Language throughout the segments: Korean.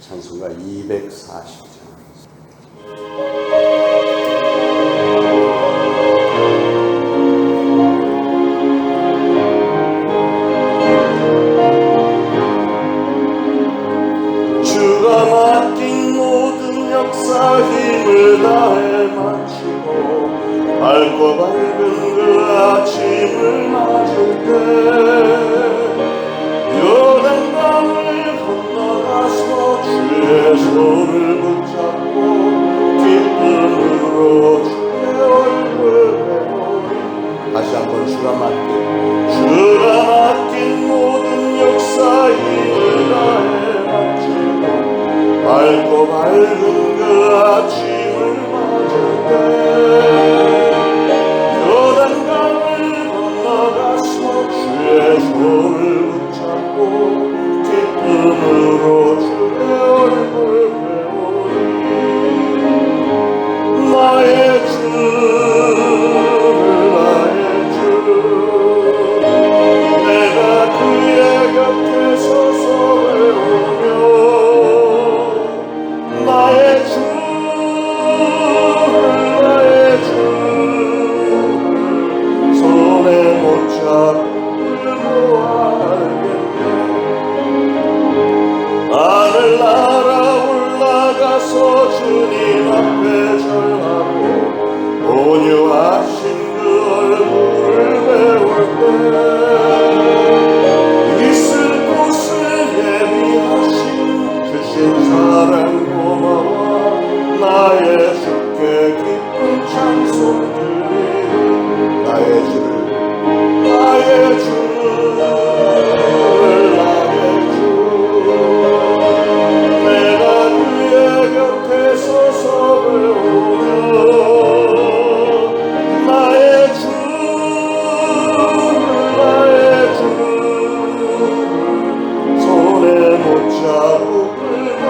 찬송가 240장. 주가 맡긴 모든 역사 힘을 다해 마치고 밝고 밝은 그 아침을 맞을 때 요단강을 건너가서 주의 손을 붙잡고 기쁨으로 주의 얼굴을 보니 다시 한번 주가 맡긴 모든 역사 힘을 다해 마치고 밝고 밝은 그 아침을 맞을 때 요단강을 건너가서 주의 손을 붙잡고 기쁨으로 주의 얼굴 배우니 나의 주 내가 그의 곁에 서서 외우며 나의 주 손에 못 잡고 알겠네. 하늘 날아 올라가서 주님 앞에 절하고 온유하신 그 얼굴을 배울 때 있을 곳을 예비하신 주신 사랑 고마워 나의 주께 기쁜 찬송 드리리 나의 주 내가 그의 곁에 서서 배우며 나의 주 손에 못 잡고 끌고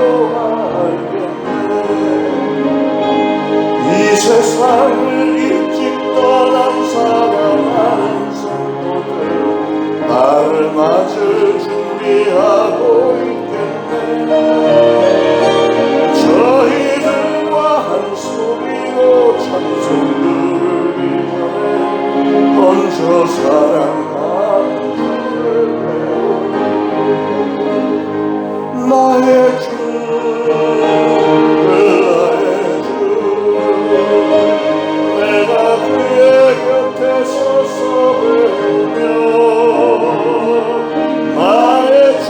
알겠네. 이 세상을 일찍 떠난 사랑하는 성도들 나를 맞을 준비하고 있겠네. 저희들과 한 소리로 찬송 부르기 전에 먼저 사랑하는 주를 배우니 나의 주 내가 그의 곁에 서서 배우며 나의 주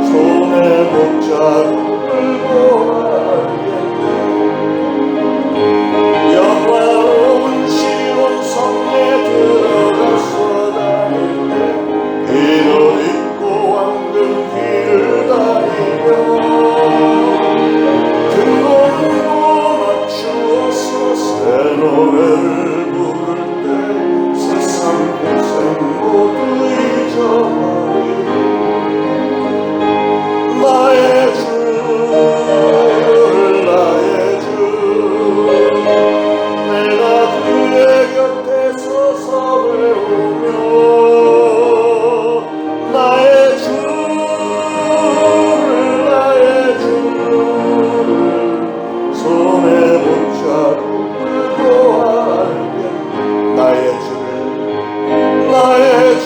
손에 못 잡고 끌고 알겠네. 영화로운 시온 성에 들어가서 다닐 때 비를 입고 황금 길을 다니며 새 노래를 부를 때 세상 고생 모두 잊어버리고 나의 주 내가 그의 곁에 서서 배우며 나의 주 손에 붙잡고 나의 주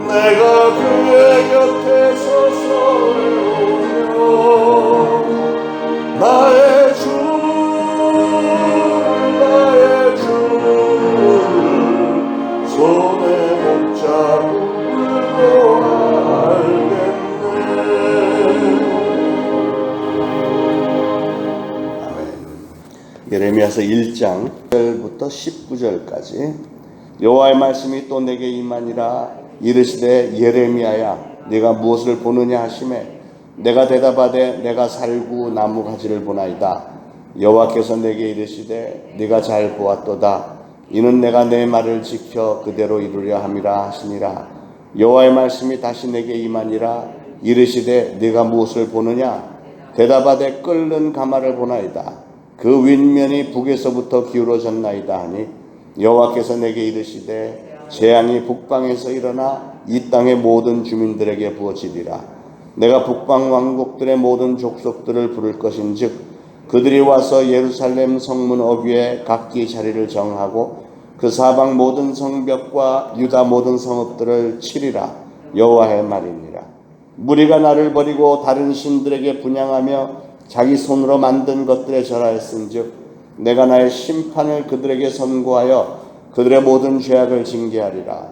내가 그의 곁에 서서 외우며 나의 주 손에 못 잡고 예레미야서 1장 1절부터 19절까지 여호와의 말씀이 또 내게 임하니라. 이르시되 예레미야야 네가 무엇을 보느냐 하시매 내가 대답하되 내가 살구 나무 가지를 보나이다. 여호와께서 내게 이르시되 네가 잘 보았도다. 이는 내가 내 말을 지켜 그대로 이루려 함이라 하시니라. 여호와의 말씀이 다시 내게 임하니라. 이르시되 네가 무엇을 보느냐. 대답하되 끓는 가마를 보나이다. 그 윗면이 북에서부터 기울어졌나이다 하니 여호와께서 내게 이르시되 재앙이 북방에서 일어나 이 땅의 모든 주민들에게 부어지리라. 내가 북방 왕국들의 모든 족속들을 부를 것인즉 그들이 와서 예루살렘 성문 어귀에 각기 자리를 정하고 그 사방 모든 성벽과 유다 모든 성읍들을 치리라. 여호와의 말이니라. 무리가 나를 버리고 다른 신들에게 분향하며 자기 손으로 만든 것들에 절하였은즉 내가 나의 심판을 그들에게 선고하여 그들의 모든 죄악을 징계하리라.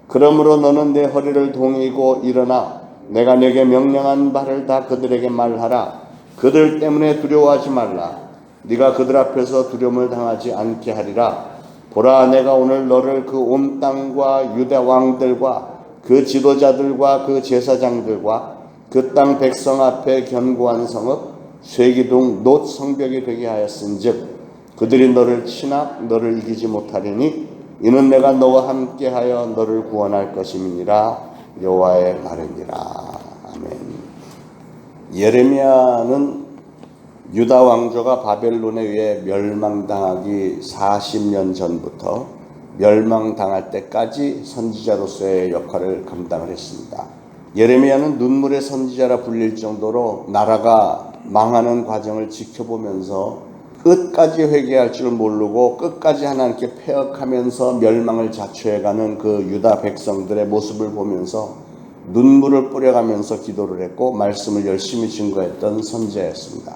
그러므로 너는 내 허리를 동이고 일어나 내가 내게 명령한 바를 다 그들에게 말하라. 그들 때문에 두려워하지 말라. 네가 그들 앞에서 두려움을 당하지 않게 하리라. 보라, 내가 오늘 너를 그 온 땅과 유다 왕들과 그 지도자들과 그 제사장들과 그 땅 백성 앞에 견고한 성읍 쇠기둥 놋 성벽이 되게 하였은즉 그들이 너를 치나 너를 이기지 못하리니 이는 내가 너와 함께하여 너를 구원할 것임이니라. 여호와의 말이니라. 아멘. 예레미야는 유다 왕조가 바벨론에 의해 멸망당하기 40년 전부터 멸망당할 때까지 선지자로서의 역할을 감당을 했습니다. 예레미야는 눈물의 선지자라 불릴 정도로 나라가 망하는 과정을 지켜보면서 끝까지 회개할 줄 모르고 끝까지 하나님께 패역하면서 멸망을 자초해가는 그 유다 백성들의 모습을 보면서 눈물을 뿌려가면서 기도를 했고 말씀을 열심히 증거했던 선지자였습니다.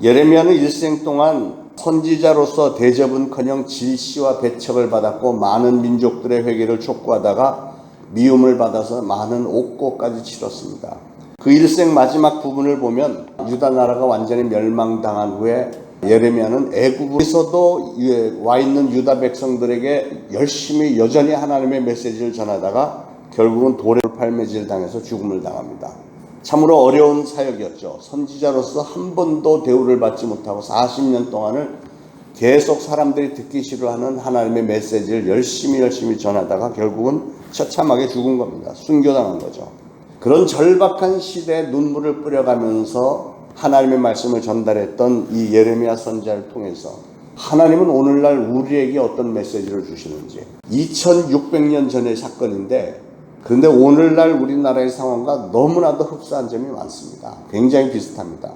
예레미야는 일생 동안 선지자로서 대접은커녕 질시와 배척을 받았고 많은 민족들의 회개를 촉구하다가 미움을 받아서 많은 옥고까지 치렀습니다. 그 일생 마지막 부분을 보면 유다 나라가 완전히 멸망당한 후에 예레미야는 애굽에서도 와 있는 유다 백성들에게 열심히 여전히 하나님의 메시지를 전하다가 결국은 돌에 팔매질 당해서 죽음을 당합니다. 참으로 어려운 사역이었죠. 선지자로서 한 번도 대우를 받지 못하고 40년 동안을 계속 사람들이 듣기 싫어하는 하나님의 메시지를 열심히 전하다가 결국은 처참하게 죽은 겁니다. 순교당한 거죠. 그런 절박한 시대에 눈물을 뿌려가면서 하나님의 말씀을 전달했던 이 예레미야 선지자를 통해서 하나님은 오늘날 우리에게 어떤 메시지를 주시는지 2600년 전의 사건인데 그런데 오늘날 우리나라의 상황과 너무나도 흡사한 점이 많습니다. 굉장히 비슷합니다.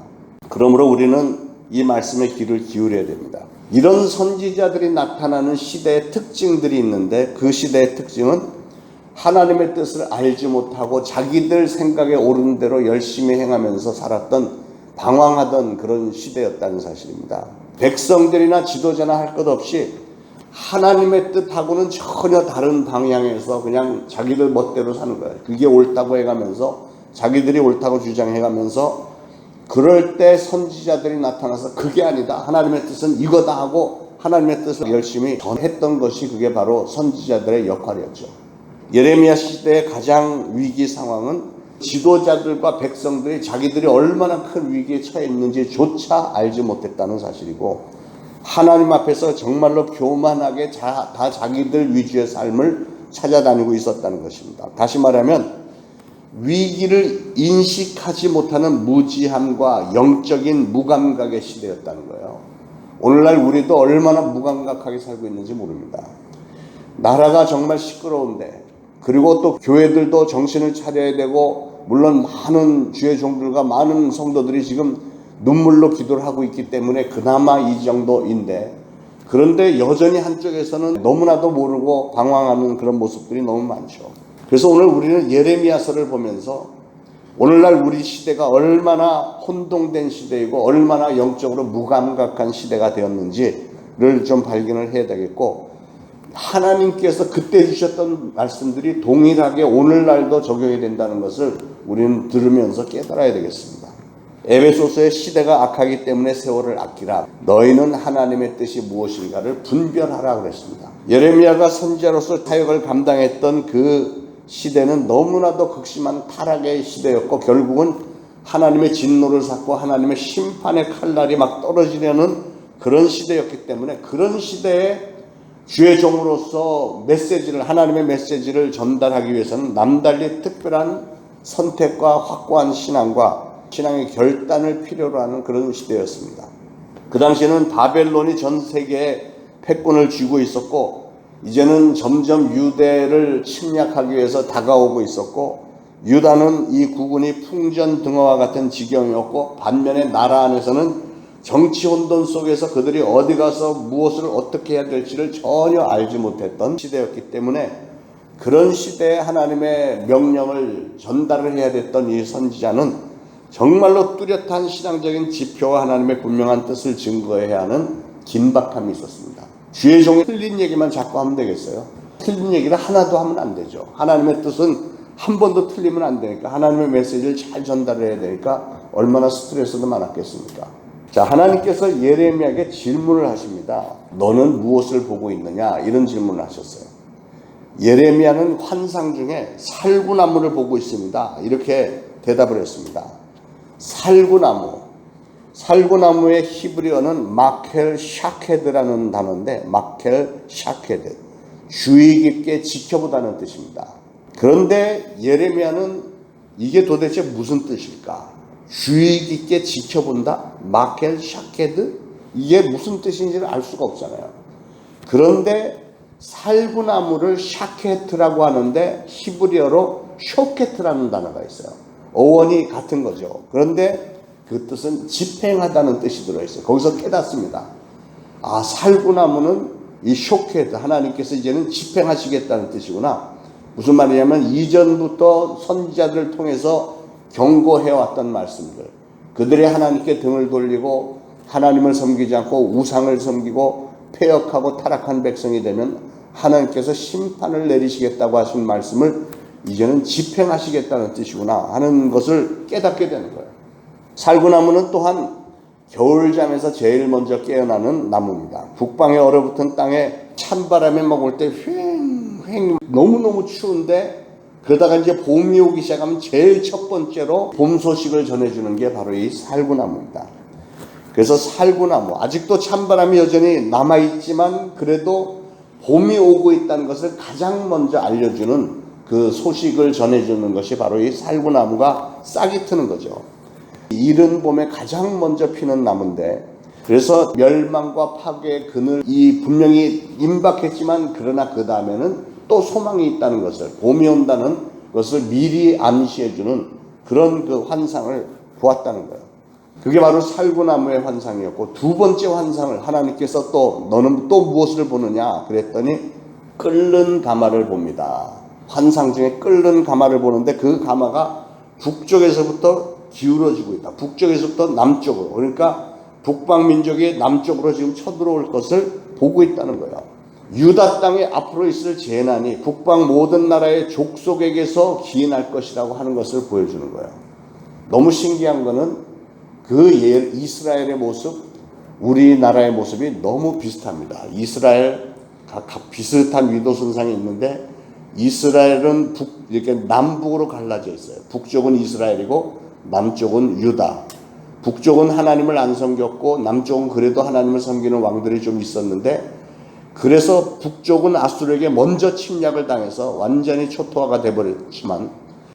그러므로 우리는 이 말씀에 귀를 기울여야 됩니다. 이런 선지자들이 나타나는 시대의 특징들이 있는데 그 시대의 특징은 하나님의 뜻을 알지 못하고 자기들 생각에 옳은 대로 열심히 행하면서 살았던 방황하던 그런 시대였다는 사실입니다. 백성들이나 지도자나 할 것 없이 하나님의 뜻하고는 전혀 다른 방향에서 그냥 자기들 멋대로 사는 거예요. 그게 옳다고 해가면서 자기들이 옳다고 주장해가면서 그럴 때 선지자들이 나타나서 그게 아니다. 하나님의 뜻은 이거다 하고 하나님의 뜻을 열심히 전했던 것이 그게 바로 선지자들의 역할이었죠. 예레미야 시대의 가장 위기 상황은 지도자들과 백성들이 자기들이 얼마나 큰 위기에 처해 있는지조차 알지 못했다는 사실이고 하나님 앞에서 정말로 교만하게 다 자기들 위주의 삶을 찾아다니고 있었다는 것입니다. 다시 말하면 위기를 인식하지 못하는 무지함과 영적인 무감각의 시대였다는 거예요. 오늘날 우리도 얼마나 무감각하게 살고 있는지 모릅니다. 나라가 정말 시끄러운데 그리고 또 교회들도 정신을 차려야 되고 물론 많은 주의 종들과 많은 성도들이 지금 눈물로 기도를 하고 있기 때문에 그나마 이 정도인데 그런데 여전히 한쪽에서는 너무나도 모르고 방황하는 그런 모습들이 너무 많죠. 그래서 오늘 우리는 예레미야서를 보면서 오늘날 우리 시대가 얼마나 혼동된 시대이고 얼마나 영적으로 무감각한 시대가 되었는지를 좀 발견을 해야 되겠고 하나님께서 그때 주셨던 말씀들이 동일하게 오늘날도 적용이 된다는 것을 우리는 들으면서 깨달아야 되겠습니다. 에베소서의 시대가 악하기 때문에 세월을 아끼라. 너희는 하나님의 뜻이 무엇인가를 분별하라 그랬습니다. 예레미야가 선지자로서 사역을 감당했던 그 시대는 너무나도 극심한 타락의 시대였고 결국은 하나님의 진노를 샀고 하나님의 심판의 칼날이 막 떨어지려는 그런 시대였기 때문에 그런 시대에 주의 종으로서 하나님의 메시지를 전달하기 위해서는 남달리 특별한 선택과 확고한 신앙의 결단을 필요로 하는 그런 시대였습니다. 그 당시에는 바벨론이 전 세계에 패권을 쥐고 있었고 이제는 점점 유대를 침략하기 위해서 다가오고 있었고, 유다는 이 국군이 풍전등화와 같은 지경이었고, 반면에 나라 안에서는 정치 혼돈 속에서 그들이 어디 가서 무엇을 어떻게 해야 될지를 전혀 알지 못했던 시대였기 때문에, 그런 시대에 하나님의 명령을 전달을 해야 됐던 이 선지자는 정말로 뚜렷한 신앙적인 지표와 하나님의 분명한 뜻을 증거해야 하는 긴박함이 있었습니다. 주의 종이 틀린 얘기만 자꾸 하면 되겠어요? 틀린 얘기를 하나도 하면 안 되죠. 하나님의 뜻은 한 번도 틀리면 안 되니까, 하나님의 메시지를 잘 전달해야 되니까 얼마나 스트레스도 많았겠습니까? 자, 하나님께서 예레미야에게 질문을 하십니다. 너는 무엇을 보고 있느냐? 이런 질문을 하셨어요. 예레미야는 환상 중에 살구나무를 보고 있습니다. 이렇게 대답을 했습니다. 살구나무의 히브리어는 마켈 샤케드라는 단어인데, 마켈 샤케드, 주의 깊게 지켜보다는 뜻입니다. 그런데 예레미야는 이게 도대체 무슨 뜻일까? 주의 깊게 지켜본다? 마켈 샤케드? 이게 무슨 뜻인지를 알 수가 없잖아요. 그런데 살구나무를 샤케트라고 하는데 히브리어로 쇼케트라는 단어가 있어요. 어원이 같은 거죠. 그런데 그 뜻은 집행하다는 뜻이 들어있어요. 거기서 깨닫습니다. 아, 살구나무는 이 쇼케트, 하나님께서 이제는 집행하시겠다는 뜻이구나. 무슨 말이냐면 이전부터 선지자들을 통해서 경고해왔던 말씀들, 그들이 하나님께 등을 돌리고 하나님을 섬기지 않고 우상을 섬기고 패역하고 타락한 백성이 되면 하나님께서 심판을 내리시겠다고 하신 말씀을 이제는 집행하시겠다는 뜻이구나 하는 것을 깨닫게 되는 거예요. 살구나무는 또한 겨울잠에서 제일 먼저 깨어나는 나무입니다. 북방에 얼어붙은 땅에 찬바람이 먹을 때 휑휑 너무너무 추운데, 그러다가 이제 봄이 오기 시작하면 제일 첫 번째로 봄 소식을 전해주는 게 바로 이 살구나무입니다. 그래서 살구나무, 아직도 찬바람이 여전히 남아있지만 그래도 봄이 오고 있다는 것을 가장 먼저 알려주는 그 소식을 전해주는 것이 바로 이 살구나무가 싹이 트는 거죠. 이른 봄에 가장 먼저 피는 나무인데, 그래서 멸망과 파괴의 그늘, 이 분명히 임박했지만 그러나 그 다음에는 또 소망이 있다는 것을, 봄이 온다는 것을 미리 암시해주는 그런 그 환상을 보았다는 거예요. 그게 바로 살구나무의 환상이었고, 두 번째 환상을 하나님께서 또 너는 또 무엇을 보느냐 그랬더니 끓는 가마를 봅니다. 환상 중에 끓는 가마를 보는데, 그 가마가 북쪽에서부터 기울어지고 있다. 북쪽에서부터 남쪽으로, 그러니까 북방 민족이 남쪽으로 지금 쳐들어올 것을 보고 있다는 거예요. 유다 땅에 앞으로 있을 재난이 북방 모든 나라의 족속에게서 기인할 것이라고 하는 것을 보여주는 거예요. 너무 신기한 거는 그 이스라엘의 모습, 우리나라의 모습이 너무 비슷합니다. 이스라엘 각각 비슷한 위도 선상이 있는데, 이스라엘은 이렇게 남북으로 갈라져 있어요. 북쪽은 이스라엘이고 남쪽은 유다. 북쪽은 하나님을 안 섬겼고 남쪽은 그래도 하나님을 섬기는 왕들이 좀 있었는데, 그래서 북쪽은 아수르에게 먼저 침략을 당해서 완전히 초토화가 돼버렸지만,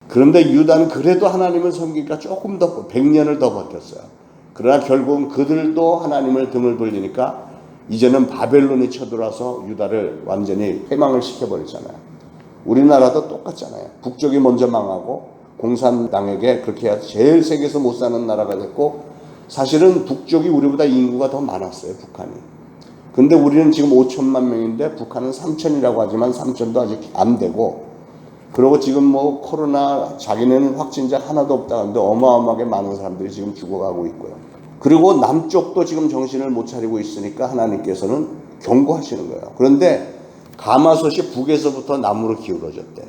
그런데 유다는 그래도 하나님을 섬기니까 조금 더 100년을 더 버텼어요. 그러나 결국은 그들도 하나님을 등을 돌리니까 이제는 바벨론이 쳐들어와서 유다를 완전히 패망을 시켜버리잖아요. 우리나라도 똑같잖아요. 북쪽이 먼저 망하고 공산당에게 그렇게 해서 제일 세계에서 못 사는 나라가 됐고, 사실은 북쪽이 우리보다 인구가 더 많았어요, 북한이. 근데 우리는 지금 5천만 명인데 북한은 3천이라고 하지만 3천도 아직 안 되고, 그리고 지금 뭐 코로나 자기네는 확진자 하나도 없다 하는데 어마어마하게 많은 사람들이 지금 죽어가고 있고요. 그리고 남쪽도 지금 정신을 못 차리고 있으니까 하나님께서는 경고하시는 거예요. 그런데 가마솥이 북에서부터 남으로 기울어졌대.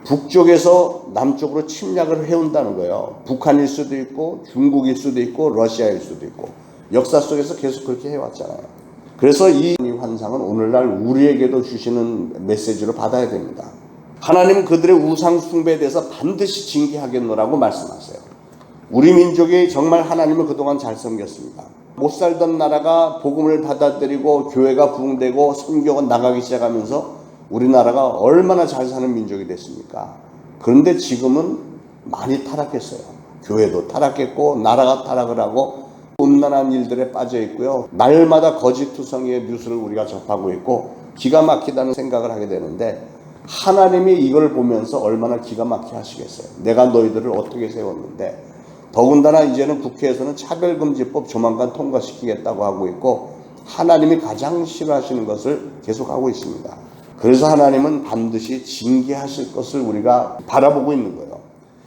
북쪽에서 남쪽으로 침략을 해온다는 거예요. 북한일 수도 있고 중국일 수도 있고 러시아일 수도 있고, 역사 속에서 계속 그렇게 해왔잖아요. 그래서 이 환상은 오늘날 우리에게도 주시는 메시지로 받아야 됩니다. 하나님은 그들의 우상 숭배에 대해서 반드시 징계하겠노라고 말씀하세요. 우리 민족이 정말 하나님을 그동안 잘 섬겼습니다. 못 살던 나라가 복음을 받아들이고 교회가 부흥되고 선교가 나가기 시작하면서 우리나라가 얼마나 잘 사는 민족이 됐습니까? 그런데 지금은 많이 타락했어요. 교회도 타락했고 나라가 타락을 하고 음란한 일들에 빠져 있고요. 날마다 거짓투성이의 뉴스를 우리가 접하고 있고, 기가 막히다는 생각을 하게 되는데 하나님이 이걸 보면서 얼마나 기가 막히게 하시겠어요. 내가 너희들을 어떻게 세웠는데 더군다나 이제는 국회에서는 차별금지법 조만간 통과시키겠다고 하고 있고 하나님이 가장 싫어하시는 것을 계속하고 있습니다. 그래서 하나님은 반드시 징계하실 것을 우리가 바라보고 있는 거예요.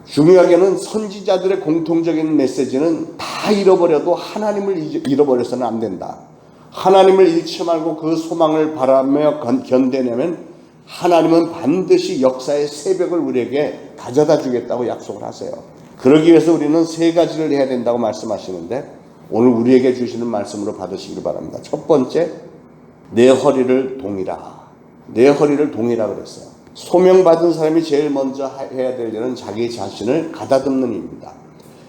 중요하게는 선지자들의 공통적인 메시지는 다 잃어버려도 하나님을 잃어버려서는 안 된다. 하나님을 잃지 말고 그 소망을 바라며 견뎌내면 하나님은 반드시 역사의 새벽을 우리에게 가져다 주겠다고 약속을 하세요. 그러기 위해서 우리는 세 가지를 해야 된다고 말씀하시는데 오늘 우리에게 주시는 말씀으로 받으시길 바랍니다. 첫 번째, 내 허리를 동이라. 내 허리를 동이라 그랬어요. 소명받은 사람이 제일 먼저 해야 될 일은 자기 자신을 가다듬는 일입니다.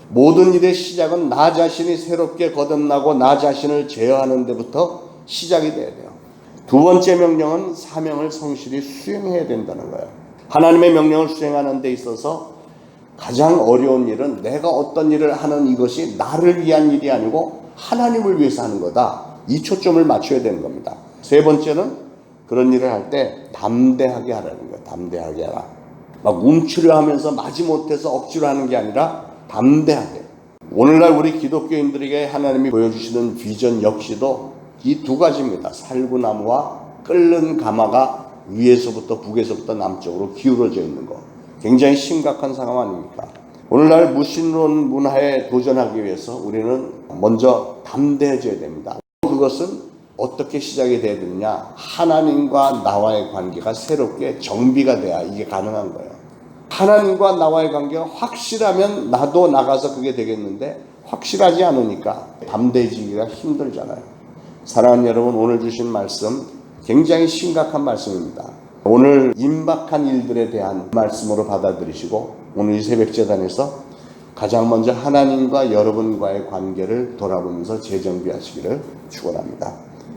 모든 일의 시작은 나 자신이 새롭게 거듭나고 나 자신을 제어하는 데부터 시작이 돼야 돼요. 두 번째 명령은 사명을 성실히 수행해야 된다는 거예요. 하나님의 명령을 수행하는 데 있어서 가장 어려운 일은 내가 어떤 일을 하는 이것이 나를 위한 일이 아니고 하나님을 위해서 하는 거다. 이 초점을 맞춰야 되는 겁니다. 세 번째는 그런 일을 할 때 담대하게 하라는 거예요. 담대하게 하라. 막 움츠려 하면서 마지못해서 억지로 하는 게 아니라 담대하게. 오늘날 우리 기독교인들에게 하나님이 보여주시는 비전 역시도 이 두 가지입니다. 살구나무와 끓는 가마가 위에서부터 북에서부터 남쪽으로 기울어져 있는 것. 굉장히 심각한 상황 아닙니까? 오늘날 무신론 문화에 도전하기 위해서 우리는 먼저 담대해져야 됩니다. 그것은 어떻게 시작이 돼야 되느냐? 하나님과 나와의 관계가 새롭게 정비가 돼야 이게 가능한 거예요. 하나님과 나와의 관계가 확실하면 나도 나가서 그게 되겠는데 확실하지 않으니까 담대해지기가 힘들잖아요. 사랑하는 여러분, 오늘 주신 말씀 굉장히 심각한 말씀입니다. 오늘 임박한 일들에 대한 말씀으로 받아들이시고 오늘 이 새벽제단에서 가장 먼저 하나님과 여러분과의 관계를 돌아보면서 재정비하시기를 축원합니다.